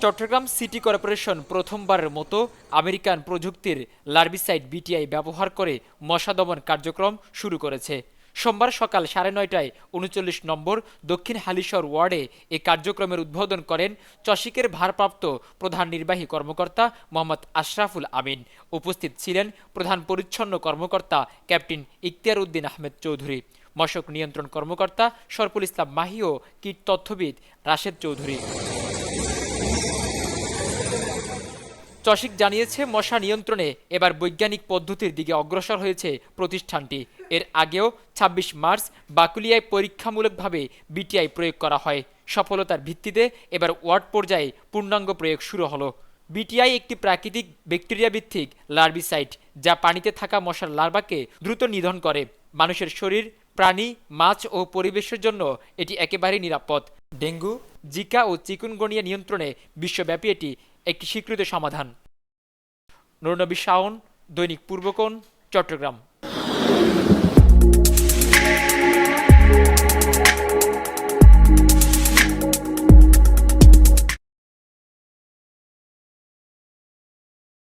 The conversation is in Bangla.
চট্টগ্রাম সিটি কর্পোরেশন প্রথমবারের মতো আমেরিকান প্রযুক্তির লার্ভিসাইড বিটিআই ব্যবহার করে মশা দমন কার্যক্রম শুরু করেছে। সোমবার সকাল 9:30টায় ৩৯ নম্বর দক্ষিণ হালিশহর ওয়ার্ডে এ কার্যক্রমের উদ্বোধন করেন চসিকের ভারপ্রাপ্ত প্রধান নির্বাহী কর্মকর্তা মোহাম্মদ আশরাফুল আমিন। উপস্থিত ছিলেন প্রধান পরিচ্ছন্ন কর্মকর্তা ক্যাপ্টেন ইখতিয়ার উদ্দিন আহমেদ চৌধুরী, মশক নিয়ন্ত্রণ কর্মকর্তা সরফুল ইসলাম মাহি ও কীট তথ্যবিদ রাশেদ চৌধুরী। চসিক জানিয়েছে, মশা নিয়ন্ত্রণে এবার বৈজ্ঞানিক পদ্ধতির দিকে অগ্রসর হয়েছে প্রতিষ্ঠানটি। এর আগেও ২৬ মার্চ বাকুলিয়ায় পরীক্ষামূলকভাবে বিটিআই প্রয়োগ করা হয়। সফলতার ভিত্তিতে এবার ওয়ার্ড পর্যায়ে পূর্ণাঙ্গ প্রয়োগ শুরু হলো। বিটিআই একটি প্রাকৃতিক ব্যাকটেরিয়া ভিত্তিক লার্ভিসাইড, যা পানিতে থাকা মশার লার্ভাকে দ্রুত নিধন করে। মানুষের শরীর, প্রাণী, মাছ ও পরিবেশের জন্য এটি একেবারেই নিরাপদ। ডেঙ্গু, জিকা ও চিকুনগুনিয়া নিয়ন্ত্রণে বিশ্বব্যাপী এটি একটি স্বীকৃত সমাধান। নুরনবী শাওন, দৈনিক পূর্বকোণ, চট্টগ্রাম।